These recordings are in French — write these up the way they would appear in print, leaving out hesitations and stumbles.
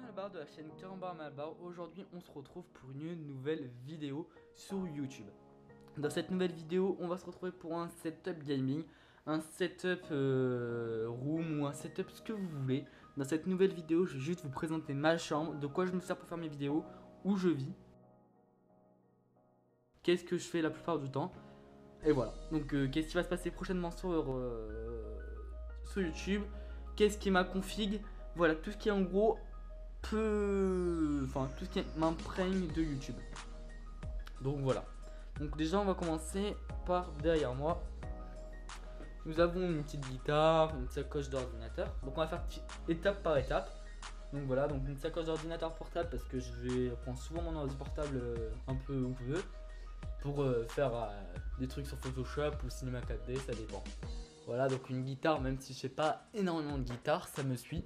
Malbar de la chaîne Carambar Malbar. Aujourd'hui on se retrouve pour une nouvelle vidéo sur YouTube. Dans cette nouvelle vidéo on va se retrouver pour un setup gaming, un setup room ou un setup ce que vous voulez. Dans cette nouvelle vidéo je vais juste vous présenter ma chambre, de quoi je me sers pour faire mes vidéos, où je vis, qu'est-ce que je fais la plupart du temps. Et voilà, donc qu'est-ce qui va se passer prochainement sur YouTube, qu'est-ce qui est ma config, voilà tout ce qui est en gros tout ce qui m'imprègne de YouTube. Donc voilà. Donc déjà on va commencer par derrière moi. Nous avons une petite guitare, une sacoche d'ordinateur. Donc on va faire étape par étape. Donc voilà, donc une sacoche d'ordinateur portable parce que je vais prendre souvent mon ordi portable un peu où je veux pour faire des trucs sur Photoshop ou Cinema 4D, ça dépend. Voilà, donc une guitare, même si je sais pas énormément de guitare, ça me suit.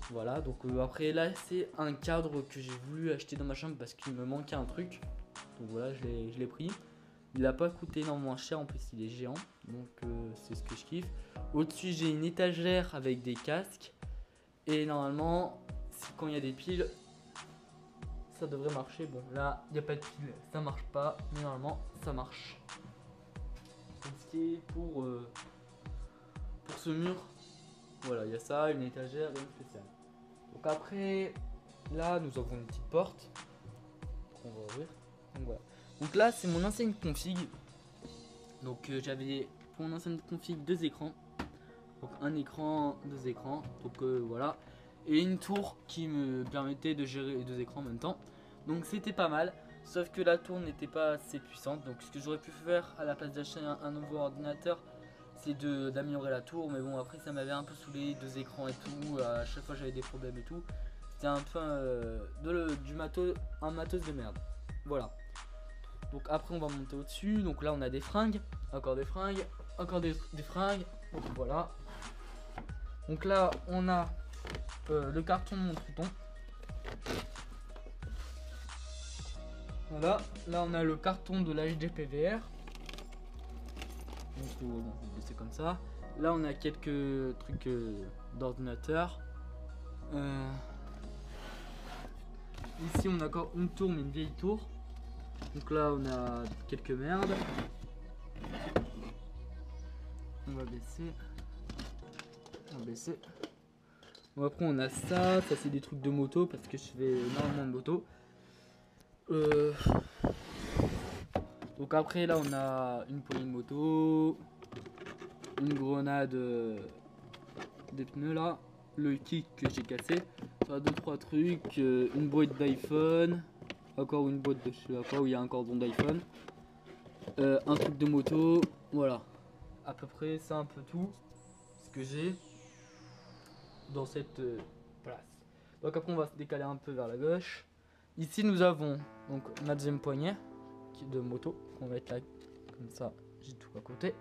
Voilà, donc après là c'est un cadre que j'ai voulu acheter dans ma chambre parce qu'il me manquait un truc. Donc voilà, je l'ai pris. Il n'a pas coûté énormément cher, en plus il est géant. Donc c'est ce que je kiffe. Au-dessus j'ai une étagère avec des casques. Et normalement, quand il y a des piles, ça devrait marcher. Bon là, il n'y a pas de piles, ça marche pas. Mais normalement, ça marche. Donc ce qui est pour ce mur, voilà, il y a ça, une étagère et une spéciale. Donc après, là nous avons une petite porte qu'on va ouvrir. Donc voilà. Donc là c'est mon ancienne config. Donc j'avais pour mon ancienne config deux écrans. Donc un écran, deux écrans. Donc voilà. Et une tour qui me permettait de gérer les deux écrans en même temps. Donc c'était pas mal. Sauf que la tour n'était pas assez puissante. Donc ce que j'aurais pu faire à la place d'acheter un nouveau ordinateur, c'est d'améliorer la tour, mais bon après ça m'avait un peu saoulé, deux écrans et tout, à chaque fois j'avais des problèmes et tout. C'était un peu un matos de merde. Voilà. Donc après on va monter au-dessus, donc là on a des fringues, encore des fringues, encore des fringues, donc voilà. Donc là on a le carton de mon Triton. Voilà, là on a le carton de la HDPVR. Donc on va laisser comme ça. Là on a quelques trucs d'ordinateur. Ici on a encore une tour, mais une vieille tour. Donc là on a quelques merdes. On va baisser. On va baisser. Bon, après on a ça c'est des trucs de moto parce que je fais énormément de moto. Donc après là on a une poignée de moto, une grenade des pneus là, le kick que j'ai cassé, ça deux trois trucs, une boîte d'iPhone, encore une boîte de je sais pas où il y a un cordon d'iPhone, un truc de moto, voilà. À peu près c'est un peu tout ce que j'ai dans cette place. Donc après on va se décaler un peu vers la gauche. Ici nous avons donc ma deuxième poignée de moto, on va être là comme ça, j'ai tout à côté.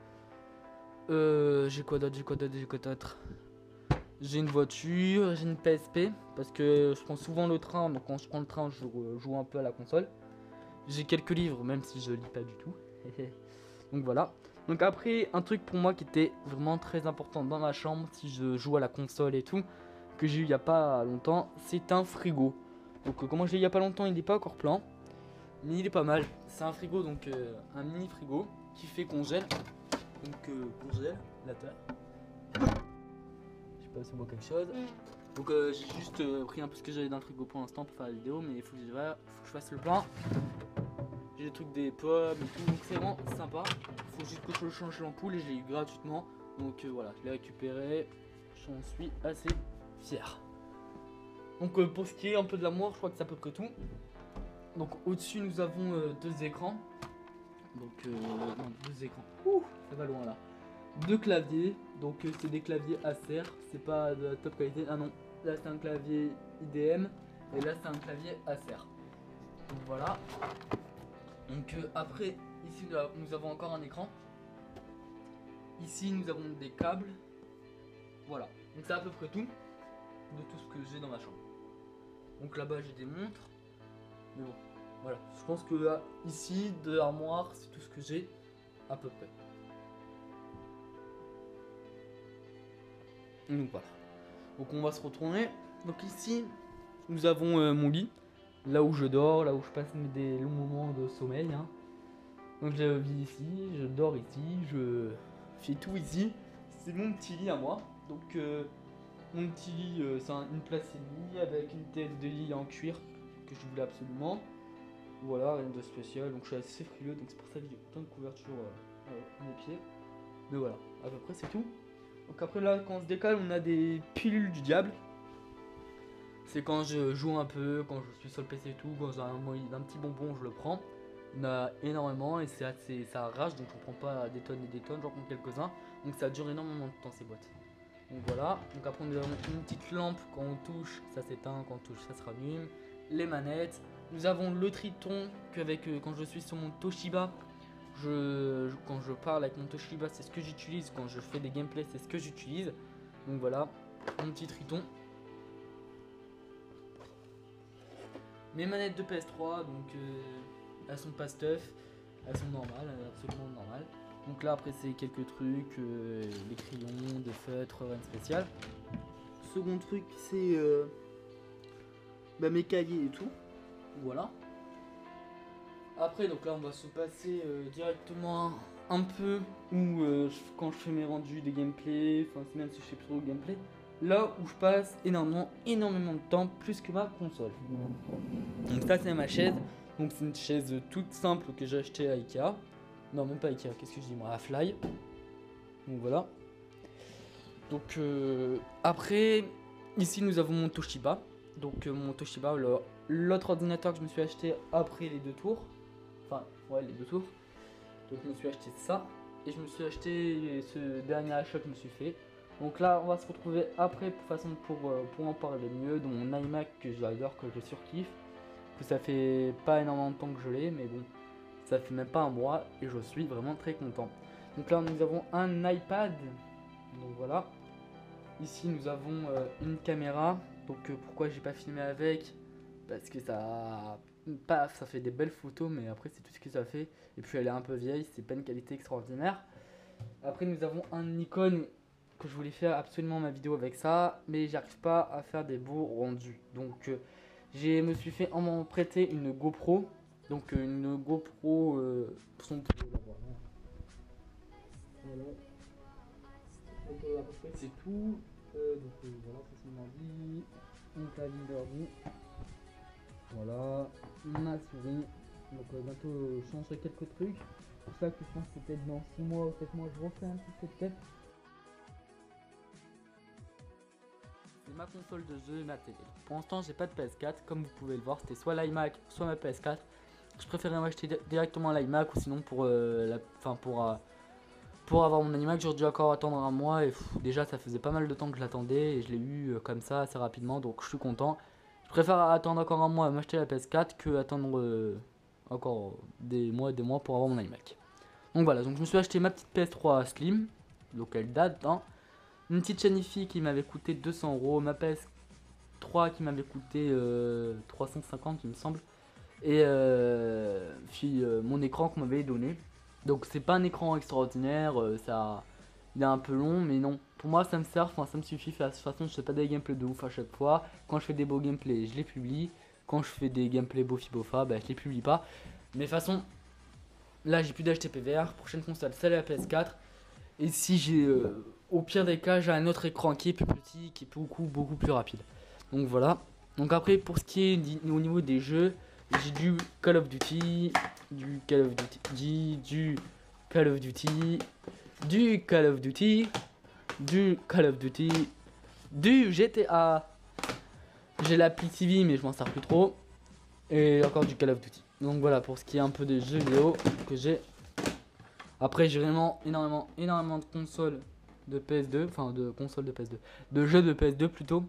J'ai quoi d'autre, j'ai une voiture, j'ai une PSP parce que je prends souvent le train, donc quand je prends le train je joue un peu à la console. J'ai quelques livres même si je lis pas du tout. Donc voilà. Donc après un truc pour moi qui était vraiment très important dans ma chambre si je joue à la console et tout, que j'ai eu il y a pas longtemps, c'est un frigo. Donc comment je l'ai eu il y a pas longtemps, il n'est pas encore plein, mais il est pas mal. C'est un frigo, donc un mini frigo qui fait congèle. Donc congélateur. Je sais pas si on voit quelque chose. Donc j'ai juste pris un peu ce que j'avais dans le frigo pour l'instant pour faire la vidéo, mais il faut que je fasse le plein. J'ai des trucs, des pommes et tout, donc c'est vraiment sympa. Il faut juste que je change l'ampoule et je l'ai eu gratuitement. Donc voilà, je l'ai récupéré. J'en suis assez fier. Donc pour ce qui est un peu de l'amour, je crois que c'est à peu près tout. Donc au-dessus nous avons deux écrans. Donc non, deux écrans. Ouh, ça va loin là. Deux claviers. Donc c'est des claviers Acer. C'est pas de la top qualité. Ah non, là c'est un clavier IDM. Et là c'est un clavier Acer. Donc voilà. Donc après, ici nous avons encore un écran. Ici nous avons des câbles. Voilà. Donc c'est à peu près tout de tout ce que j'ai dans ma chambre. Donc là-bas j'ai des montres. Mais bon, voilà. Je pense que là, ici, de l'armoire, c'est tout ce que j'ai à peu près. Donc voilà. Donc on va se retourner. Donc ici, nous avons mon lit, là où je dors, là où je passe des longs moments de sommeil. Hein. Donc je vis ici, je dors ici, je fais tout ici. C'est mon petit lit à moi. Donc mon petit lit, c'est une place et demie avec une tête de lit en cuir que je voulais absolument. Voilà, rien de spécial. Donc je suis assez frileux, donc c'est pour ça que j'ai plein de couvertures à mes pieds. Mais voilà, à peu près c'est tout. Donc après là, quand on se décale, on a des pilules du diable. C'est quand je joue un peu, quand je suis sur le PC et tout, quand j'ai un petit bonbon, je le prends. Il y en a énormément et c'est assez, ça arrache, donc on prend pas des tonnes et des tonnes, j'en prends quelques-uns. Donc ça dure énormément de temps ces boîtes. Donc voilà, donc après nous avons une petite lampe, quand on touche, ça s'éteint, quand on touche, ça se rallume. Les manettes, nous avons le Triton, quand je suis sur mon Toshiba, quand je parle avec mon Toshiba, c'est ce que j'utilise, quand je fais des gameplays, c'est ce que j'utilise. Donc voilà, mon petit Triton. Mes manettes de PS3, donc elles sont pas stuff, elles sont normales, absolument normales. Donc là après c'est quelques trucs, les crayons, des feutres, rien de spécial. Second truc c'est mes cahiers et tout, voilà. Après donc là on va se passer directement un peu où quand je fais mes rendus des gameplays, enfin même si je fais plus trop de gameplay, là où je passe énormément de temps, plus que ma console. Donc ça c'est ma chaise, donc c'est une chaise toute simple que j'ai achetée à Ikea. Non même pas Ikea, qu'est-ce que je dis moi, à Fly. Donc voilà. Donc après, ici nous avons mon Toshiba. Donc mon Toshiba, l'autre ordinateur que je me suis acheté après les 2 tours. Enfin ouais les 2 tours. Donc je me suis acheté ça. Et je me suis acheté ce dernier achat que je me suis fait. Donc là on va se retrouver après pour en parler mieux de mon iMac que j'adore, que je surkiffe. Que ça fait pas énormément de temps que je l'ai, mais bon, ça fait même pas un mois et je suis vraiment très content. Donc là nous avons un iPad, donc voilà. Ici nous avons une caméra, donc pourquoi j'ai pas filmé avec, parce que ça fait des belles photos, mais après c'est tout ce que ça fait. Et puis elle est un peu vieille, c'est pas une qualité extraordinaire. Après nous avons un Nikon que je voulais faire absolument ma vidéo avec ça, mais j'arrive pas à faire des beaux rendus. Donc je me suis fait en prêter une GoPro. Donc une GoPro son pro là-bas. Voilà. Donc à peu près c'est tout. Donc voilà, ça c'est mon ordi. Mon clavier d'ordi. Voilà. Ma souris. Donc bientôt je changerai quelques trucs. C'est pour ça que je pense que peut-être dans 6 mois ou 7 mois je refais un petit setup. C'est ma console de jeu et ma télé. Pour l'instant j'ai pas de PS4, comme vous pouvez le voir, c'était soit l'iMac, soit ma PS4. Je préférais m'acheter directement l'iMac ou sinon pour avoir mon iMac j'aurais dû encore attendre un mois et déjà ça faisait pas mal de temps que je l'attendais et je l'ai eu comme ça assez rapidement, donc je suis content. Je préfère attendre encore un mois à m'acheter la PS4 que attendre encore des mois pour avoir mon iMac. Donc voilà, donc je me suis acheté ma petite PS3 Slim, donc elle date, hein. Une petite chaîne IFI qui m'avait coûté 200 €, ma PS3 qui m'avait coûté 350 il me semble, et puis mon écran qu'on m'avait donné. Donc c'est pas un écran extraordinaire, il est un peu long, mais non, pour moi ça me sert, ça me suffit. De toute façon je fais pas des gameplays de ouf à chaque fois. Quand je fais des beaux gameplays je les publie, quand je fais des gameplays bofi bofa je les publie pas. Mais de toute façon là j'ai plus d'acheter PVR, prochaine console c'est la PS4. Et si j'ai au pire des cas j'ai un autre écran qui est plus petit, qui est beaucoup plus rapide. Donc voilà. Donc après pour ce qui est au niveau des jeux, j'ai du Call of Duty, du Call of Duty, du Call of Duty, du Call of Duty, du Call of Duty, du GTA. J'ai l'appli TV mais je m'en sers plus trop. Et encore du Call of Duty. Donc voilà pour ce qui est un peu des jeux vidéo que j'ai. Après j'ai vraiment énormément de consoles de PS2, enfin de consoles de PS2, de jeux de PS2 plutôt.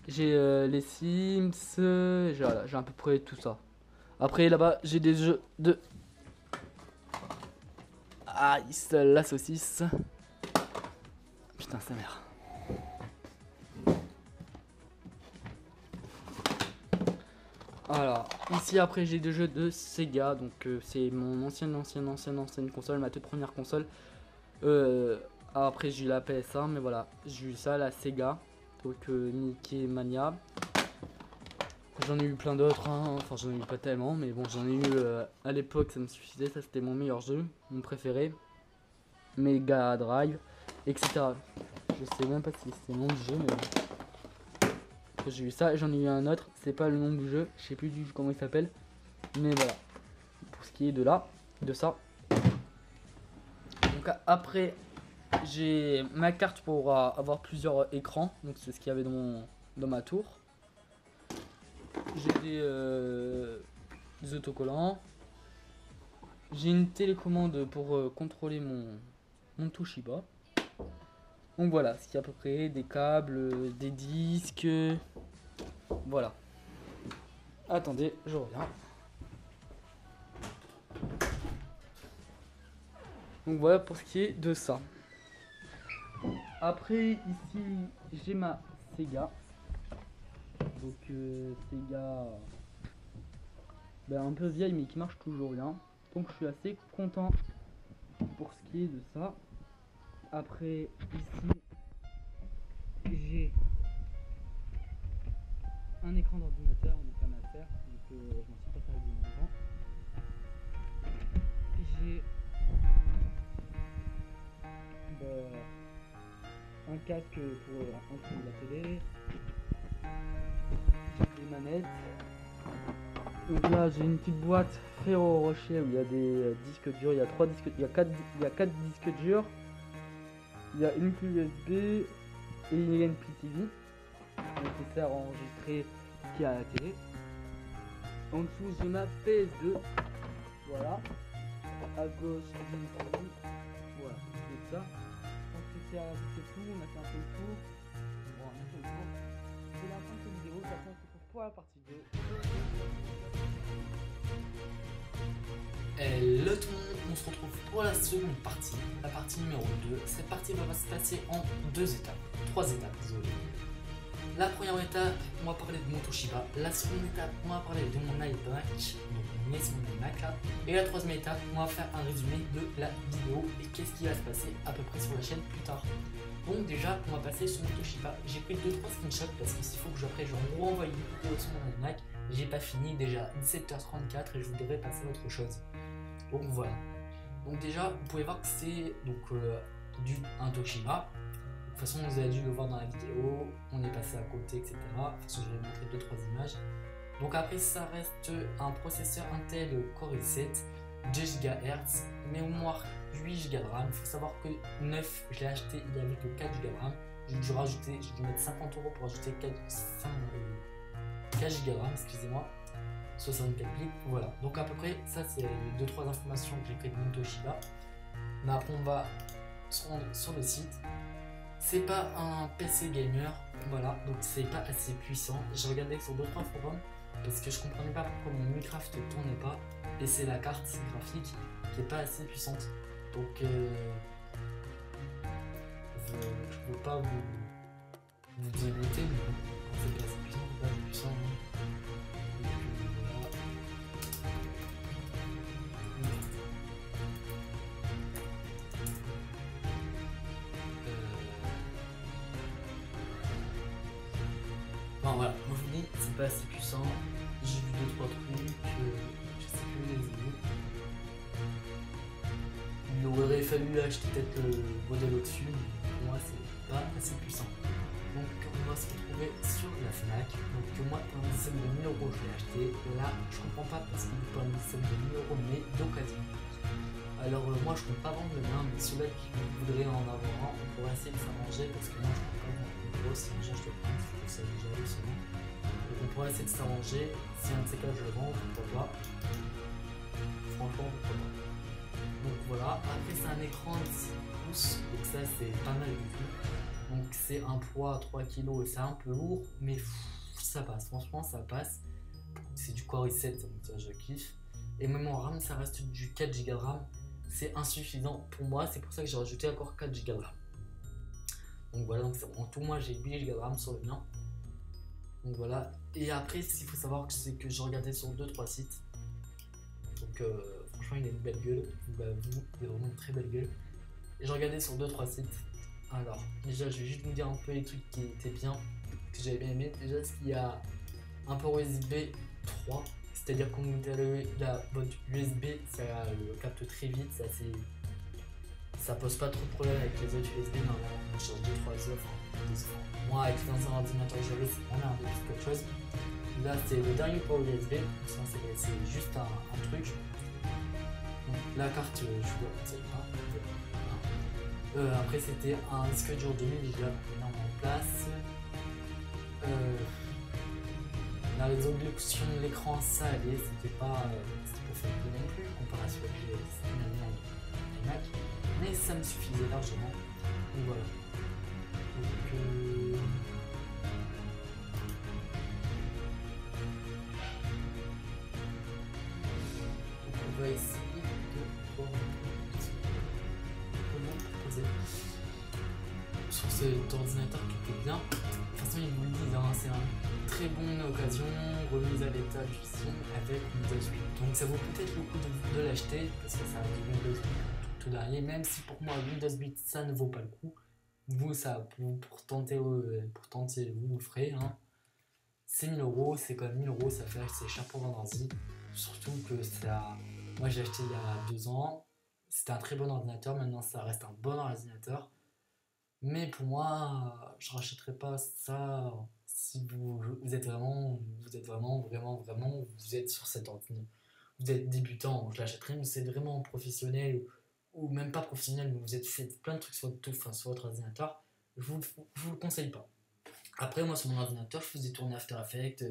J'ai les Sims, j'ai à peu près tout ça. Après là-bas j'ai des jeux de Ice, la saucisse. Putain sa mère. Alors ici après j'ai des jeux de Sega, donc c'est mon ancienne console, ma toute première console. Après j'ai eu la PS1, mais voilà, j'ai eu ça, la Sega, donc Mickey Mania. J'en ai eu plein d'autres, hein. Enfin j'en ai eu pas tellement, mais bon j'en ai eu à l'époque, ça me suffisait, ça c'était mon meilleur jeu, mon préféré. Mega Drive, etc. Je sais même pas si c'est le nom du jeu, mais bon. J'ai eu ça, j'en ai eu un autre, c'est pas le nom du jeu, je sais plus du tout comment il s'appelle. Mais voilà, pour ce qui est de là, de ça. Donc après, j'ai ma carte pour avoir plusieurs écrans, donc c'est ce qu'il y avait dans ma tour. J'ai des autocollants. J'ai une télécommande pour contrôler mon Toshiba. Donc voilà, ce qui est à peu près des câbles, des disques. Voilà. Attendez, je reviens. Donc voilà pour ce qui est de ça. Après ici j'ai ma Sega. Donc Sega un peu vieille mais qui marche toujours bien. Donc je suis assez content pour ce qui est de ça. Après ici j'ai un écran d'ordinateur, donc un Acer, donc je m'en suis pas servi longtemps. J'ai un casque pour entendre la télé. J'ai des manettes. Donc là j'ai une petite boîte Ferrero Rocher où il y a des disques durs, il y a 3 disques, il y a 4 disques durs. Il y a une clé USB et il y a une PTV nécessaire à enregistrer ce qu'il y a à la télé. En dessous j'ai ma PS2. Voilà. À gauche j'ai une souris. Voilà, c'est ça. Je pense que c'est tout, on a fait un peu le tour. Bon, un peu le tour. C'est la fin de cette vidéo, ça on se retrouve pour la partie 2. Hello tout le monde, on se retrouve pour la seconde partie, la partie numéro 2. Cette partie va se passer en 3 étapes, désolé. La première étape, on va parler de mon Toshiba. La seconde étape, on va parler de mon iMac, donc mon iMac là. Et la troisième étape, on va faire un résumé de la vidéo et qu'est-ce qui va se passer à peu près sur la chaîne plus tard. Donc déjà, on va passer sur mon Toshiba. J'ai pris 2-3 screenshots parce qu'il faut que je renvoie une vidéo sur mon iMac. J'ai pas fini, déjà 17h34 et je voudrais passer à autre chose. Donc voilà. Donc déjà, vous pouvez voir que c'est un Toshiba. De toute façon, vous avez dû le voir dans la vidéo. On est passé à côté, etc. De toute façon, je vais vous montrer 2-3 images. Donc après, ça reste un processeur Intel Core i7, 2 GHz, mémoire 8 Go de RAM. Il faut savoir que 9, je l'ai acheté, il n'y avait que 4 Go de RAM. J'ai dû mettre 50 € pour ajouter 4 Go de RAM, excusez-moi. 64 clips, voilà. Donc à peu près, ça c'est les 2-3 informations que j'ai pris de mon Toshiba. Mais après on va se rendre sur le site. C'est pas un PC gamer, voilà, donc c'est pas assez puissant. J'ai regardé sur 2-3 forums parce que je comprenais pas pourquoi mon Minecraft ne tournait pas. Et c'est la carte graphique qui est pas assez puissante. Donc je veux pas vous dégoûter, mais quand c'est pas assez puissant, c'est pas assez puissant. Enfin voilà, moi je vous dis, c'est pas assez puissant. J'ai vu 2-3 trucs, je sais plus les idées. Il aurait fallu acheter peut-être le modèle au-dessus, mais pour moi c'est pas assez puissant. Donc on va se retrouver sur la Fnac. Donc moi pour une dizaine de 1000 € je l'ai acheté. Là je comprends pas parce qu'il est pas une dizaine de 1000 € mais d'occasion. Alors moi je compte pas vendre le mien, mais ceux-là qui voudraient en avoir un, on pourrait essayer de s'arranger parce que moi je compte pas vendre le gros, si un jour je le prends, il faut que ça déjà eu seulement. Donc on pourrait essayer de s'arranger, si un de ces cas je le vends, pourquoi pas. Franchement pourquoi pas. Donc voilà, après c'est un écran de 6 pouces, donc ça c'est pas mal du tout. Donc c'est un poids à 3 kg et c'est un peu lourd, mais ça passe, franchement ça passe. C'est du Core i7, donc ça je kiffe. Et même en RAM ça reste du 4 Go de RAM. C'est insuffisant pour moi, c'est pour ça que j'ai rajouté encore 4 Go de RAM. Donc voilà, donc en tout moi j'ai 8 Go de RAM sur le mien. Donc voilà, et après ce qu'il faut savoir c'est que je regardais sur 2-3 sites. Donc franchement il a une belle gueule, bah, vous avez vraiment une très belle gueule. Et je regardais sur 2-3 sites. Alors déjà je vais juste vous dire un peu les trucs qui étaient bien, que j'avais bien aimé. Déjà ce qu'il y a un port USB 3, c'est-à-dire quand vous avez votre USB, ça capte très vite, ça pose pas trop de problème avec les autres USB, normalement on charge 2-3 heures, moi avec l'ancien ordinateur que j'avais, c'est vraiment un peu plus qu'autre chose. Là c'est le dernier port USB, c'est juste un truc. Donc, la carte, je vous la conseille pas. Après c'était un disque dur 2000 Go en place. La résolution de l'écran ça allait, c'était pas faible non plus comparé à ce que j'ai iMac, mais ça me suffisait largement. Donc voilà. Donc, on va essayer de voir comment proposer sur cet ordinateur qui était bien. De toute façon, ils vous le disent, hein, c'est une très bonne occasion, remise à l'état du son avec Windows 8. Donc ça vaut peut-être le coup de l'acheter parce que ça a du Windows 8 tout derrière, même si pour moi Windows 8 ça ne vaut pas le coup. Vous, pour tenter, vous le ferez. Hein. C'est 1000 €, c'est quand même 1000 €, ça fait assez cher pour un ordi. Surtout que ça. Moi j'ai acheté il y a 2 ans, c'était un très bon ordinateur, maintenant ça reste un bon ordinateur. Mais pour moi, je rachèterai pas ça si vous êtes vraiment, vous êtes sur cet ordinateur. Vous êtes débutant, je l'achèterai, mais c'est vraiment professionnel ou même pas professionnel, mais vous êtes fait plein de trucs sur votre ordinateur. Je vous le conseille pas. Après, moi sur mon ordinateur, je faisais tourner After Effects,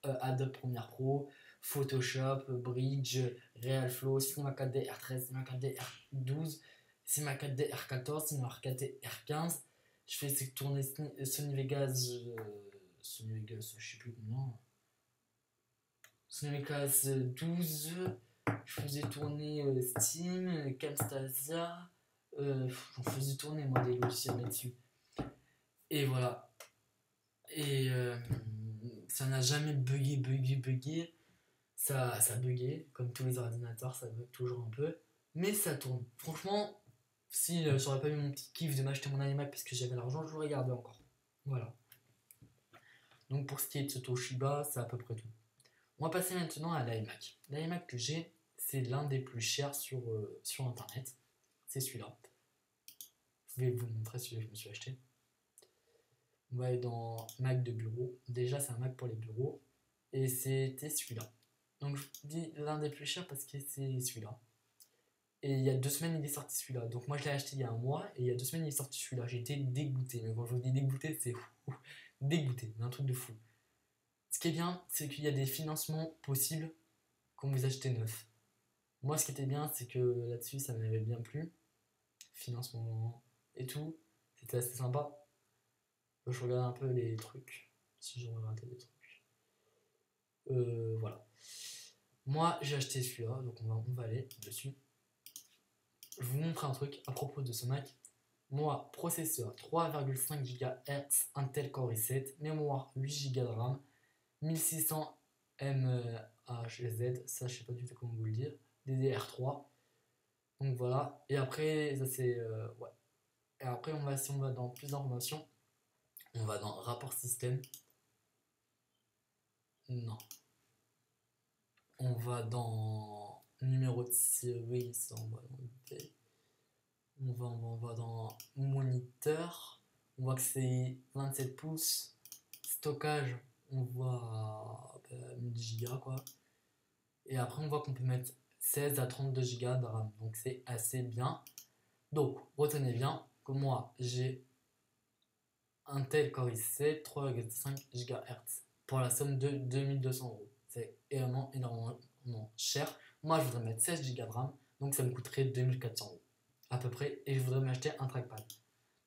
Adobe Premiere Pro, Photoshop, Bridge, Realflow, Cinema 4D R13, Cinema 4D R12, Cinema 4D R14, Cinema 4D R15. Je faisais tourner Sony Vegas, je sais plus combien. Sony Vegas 12. Je faisais tourner Steam, Camtasia. J'en faisais tourner moi des logiciels là-dessus. Et voilà. Et ça n'a jamais bugué. Ça buguait, comme tous les ordinateurs, ça bug toujours un peu. Mais ça tourne. Franchement, si j'aurais pas eu mon petit kiff de m'acheter mon iMac parce que j'avais l'argent, je l'aurais gardé encore. Voilà. Donc pour ce qui est de ce Toshiba, c'est à peu près tout. On va passer maintenant à l'iMac. L'iMac que j'ai, c'est l'un des plus chers sur internet. C'est celui-là. Je vais vous montrer celui que je me suis acheté. On va aller dans Mac de bureau. Déjà, c'est un Mac pour les bureaux. Et c'était celui-là. Donc, je dis l'un des plus chers parce que c'est celui-là. Et il y a 2 semaines, il est sorti celui-là. Donc, moi, je l'ai acheté il y a 1 mois. Et il y a 2 semaines, il est sorti celui-là. J'ai été dégoûté. Mais quand je vous dis dégoûté, c'est fou. Dégoûté. Un truc de fou. Ce qui est bien, c'est qu'il y a des financements possibles quand vous achetez neuf. Moi, ce qui était bien, c'est que là-dessus, ça m'avait bien plu. Financement et tout. C'était assez sympa. Je regarde un peu les trucs. Si je regarde des trucs. Voilà. Moi, j'ai acheté celui-là. Donc, on va aller dessus. Je vous montre un truc à propos de ce Mac. Moi, processeur 3,5 GHz Intel Core i7. Mémoire 8 Go de RAM. 1600 mHz. Ça, je sais pas du tout comment vous le dire. DDR3. Donc voilà. Et après, ça c'est. Ouais. Et après, si on va dans plus d'informations, on va dans rapport système. Non. On va dans numéro de série, ça on va enlever. On va dans moniteur. On voit que c'est 27 pouces. Stockage, on voit 1000 Go quoi. Et après, on voit qu'on peut mettre 16 à 32 Go de RAM. Donc c'est assez bien. Donc, retenez bien que moi, j'ai Intel Core i7 3,5 GHz pour la somme de 2200 €. C'est énormément cher. Moi, je voudrais mettre 16 Go de RAM, donc ça me coûterait 2400 € à peu près, et je voudrais m'acheter un trackpad.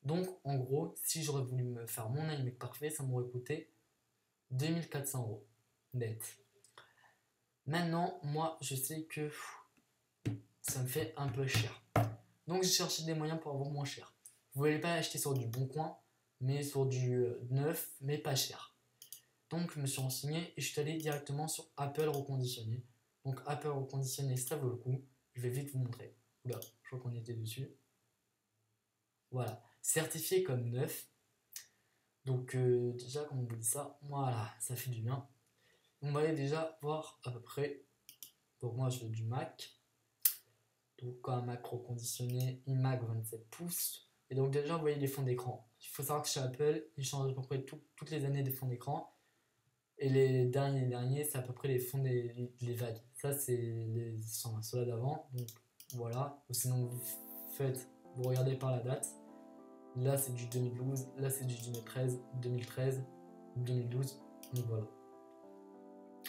Donc, en gros, si j'aurais voulu me faire mon iMac parfait, ça m'aurait coûté 2400 € net. Maintenant, moi, je sais que ça me fait un peu cher. Donc, j'ai cherché des moyens pour avoir moins cher. Vous ne voulez pas acheter sur du bon coin, mais sur du neuf, mais pas cher. Donc, je me suis renseigné et je suis allé directement sur Apple reconditionné. Donc, Apple reconditionné, ça vaut le coup. Je vais vite vous montrer. Oula, je crois qu'on était dessus. Voilà, certifié comme neuf. Donc, déjà, comme on vous dit ça, voilà, ça fait du bien. On va aller déjà voir à peu près. Donc moi je veux du Mac. Donc un Mac reconditionné iMac 27 pouces. Et donc déjà vous voyez les fonds d'écran. Il faut savoir que chez Apple, ils changent à peu près toutes les années des fonds d'écran. Et les derniers, c'est à peu près les fonds les vagues. Ça c'est ceux-là d'avant. Donc voilà. Ou sinon vous regardez par la date. Là c'est du 2012, là c'est du 2013, 2012. Donc voilà.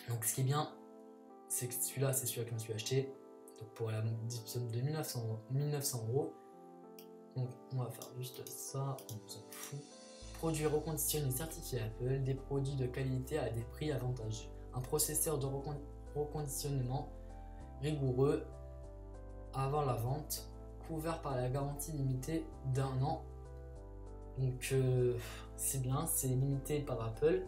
Donc ce qui est bien, c'est que celui-là c'est celui que je me suis acheté. Donc pour la somme de 1900 euros. Donc on va faire juste ça, on s'en fout. Produits reconditionnés certifiés Apple, des produits de qualité à des prix avantageux. Un processeur de reconditionnement rigoureux avant la vente, couvert par la garantie limitée d'1 an. Donc c'est bien, c'est limité par Apple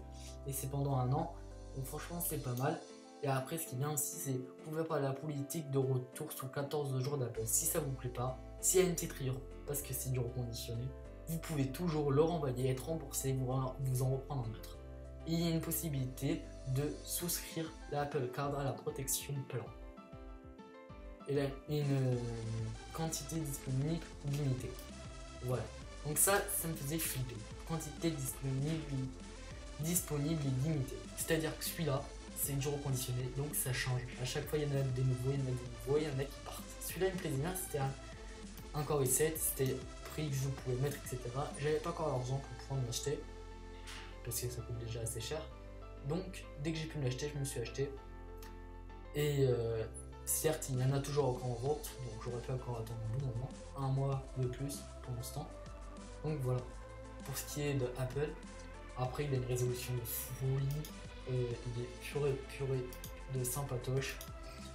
et c'est pendant 1 an. Donc franchement c'est pas mal. Et après ce qui est bien aussi c'est couvert par la politique de retour sous 14 jours d'Apple. Si ça vous plaît pas, s'il y a une petite rayure parce que c'est du reconditionné, vous pouvez toujours le renvoyer, être remboursé, vous en reprendre un autre. Et il y a une possibilité de souscrire l'Apple Card à la protection plan. Et là, une quantité disponible limitée. Voilà. Donc ça me faisait flipper. Quantité disponible et limitée. C'est-à-dire que celui-là, c'est du reconditionné, donc ça change. À chaque fois, il y en a des nouveaux, il y en a des nouveaux, il y en a qui partent. Celui-là, il me plaisait bien, c'était un Core i7, c'était prix que je pouvais mettre, etc. J'avais pas encore l'argent pour pouvoir m'acheter, parce que ça coûte déjà assez cher. Donc, dès que j'ai pu me l'acheter, je me suis acheté. Et certes, il y en a toujours encore en vente, donc j'aurais pu encore attendre un bon moment, un mois de plus pour l'instant. Donc voilà, pour ce qui est de Apple, après il a une résolution de folie, il est puré de sympatoche.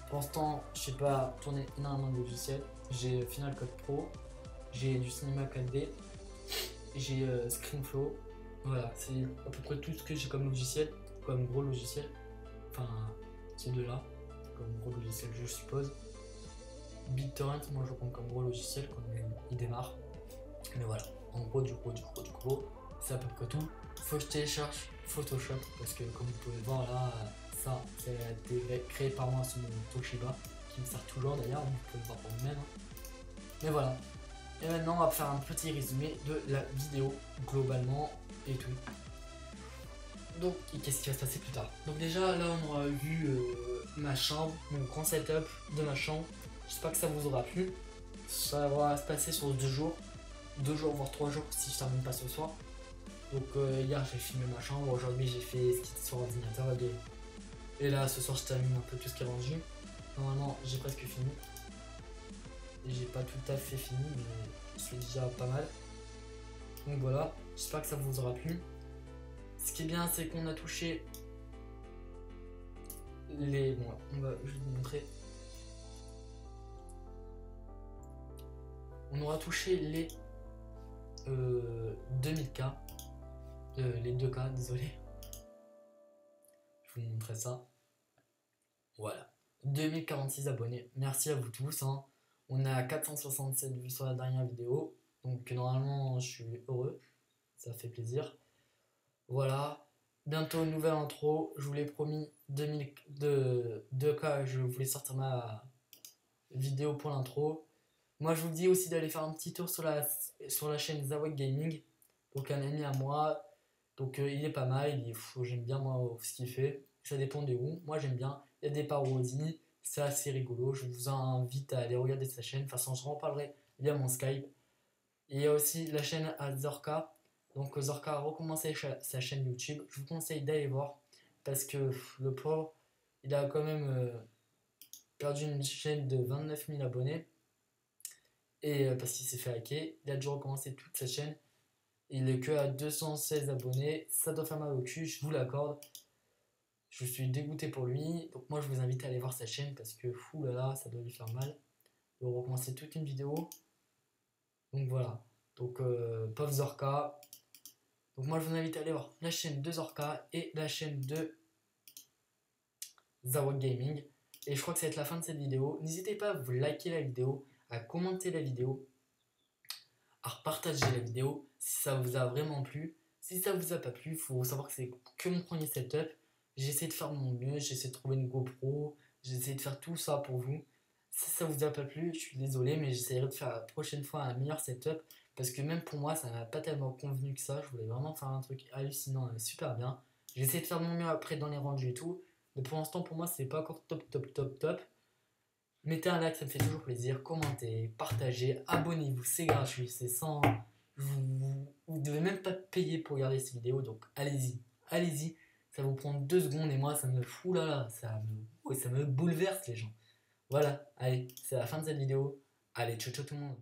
Pour l'instant, je sais pas tourner énormément de logiciels. J'ai Final Cut Pro, j'ai du Cinema 4D, j'ai ScreenFlow. Voilà, c'est à peu près tout ce que j'ai comme logiciel, comme gros logiciel. Enfin, ces deux-là, comme gros logiciel, je suppose. BitTorrent, moi je prends comme gros logiciel quand il démarre. Mais voilà, en gros, du gros, c'est à peu près tout. Faut que je télécharge Photoshop parce que, comme vous pouvez le voir là, ça a été créé par moi sur mon Toshiba, qui me sert toujours d'ailleurs, vous pouvez le voir pour vous-même. Mais voilà. Et maintenant, on va faire un petit résumé de la vidéo globalement et tout. Donc, qu'est-ce qui va se passer plus tard? Donc déjà, là, on aura vu ma chambre, mon grand setup de ma chambre. J'espère que ça vous aura plu. Ça va se passer sur 2 jours. 2 jours, voire 3 jours si je termine pas ce soir. Donc hier j'ai filmé ma chambre, aujourd'hui j'ai fait ce qui était sur l'ordinateur et là ce soir je termine un peu tout ce qui est rendu. Normalement j'ai presque fini. Et j'ai pas tout à fait fini mais c'est déjà pas mal. Donc voilà, j'espère que ça vous aura plu. Ce qui est bien c'est qu'on a touché les... Bon je vais vous montrer. On aura touché les 2000K. Les 2K, désolé. Je vous montrer ça. Voilà. 2046 abonnés. Merci à vous tous. Hein. On a 467 vues sur la dernière vidéo. Donc normalement, je suis heureux. Ça fait plaisir. Voilà. Bientôt, nouvelle intro. Je vous l'ai promis. 2K, je voulais sortir ma vidéo pour l'intro. Moi, je vous dis aussi d'aller faire un petit tour sur la chaîne Zawak Gaming. Donc un ami à moi. Donc il est pas mal, j'aime bien moi ce qu'il fait, ça dépend de où, moi j'aime bien, il y a des parodies, c'est assez rigolo, je vous invite à aller regarder sa chaîne, de toute façon je en parlerai via mon Skype. Il y a aussi la chaîne à Zorka, donc Zorka a recommencé sa chaîne YouTube, je vous conseille d'aller voir, parce que le pauvre, il a quand même perdu une chaîne de 29 000 abonnés, et parce qu'il s'est fait hacker, il a dû recommencer toute sa chaîne. Il est que à 216 abonnés, ça doit faire mal au cul, je vous l'accorde. Je suis dégoûté pour lui, donc moi je vous invite à aller voir sa chaîne parce que fou là là, ça doit lui faire mal. Il va recommencer toute une vidéo. Donc voilà, donc Puff Zorka. Donc moi je vous invite à aller voir la chaîne de Zorka et la chaîne de Zawak Gaming. Et je crois que ça va être la fin de cette vidéo. N'hésitez pas à vous liker la vidéo, à commenter la vidéo, à partager la vidéo si ça vous a vraiment plu. Si ça vous a pas plu, il faut savoir que c'est que mon premier setup. J'ai essayé de faire mon mieux, j'ai essayé de trouver une GoPro, j'ai essayé de faire tout ça pour vous. Si ça vous a pas plu, je suis désolé, mais j'essaierai de faire la prochaine fois un meilleur setup. Parce que même pour moi, ça m'a pas tellement convenu que ça. Je voulais vraiment faire un truc hallucinant et super bien. J'ai essayé de faire mon mieux après dans les rendus et tout. Mais pour l'instant, pour moi, c'est pas encore top, top, top, top. Mettez un like, ça me fait toujours plaisir. Commentez, partagez, abonnez-vous, c'est gratuit, c'est sans. Vous devez même pas payer pour regarder cette vidéo, donc allez-y, allez-y. Ça vous prend 2 secondes et moi, ça me fout là, ça me bouleverse les gens. Voilà, allez, c'est la fin de cette vidéo. Allez, ciao ciao tout le monde.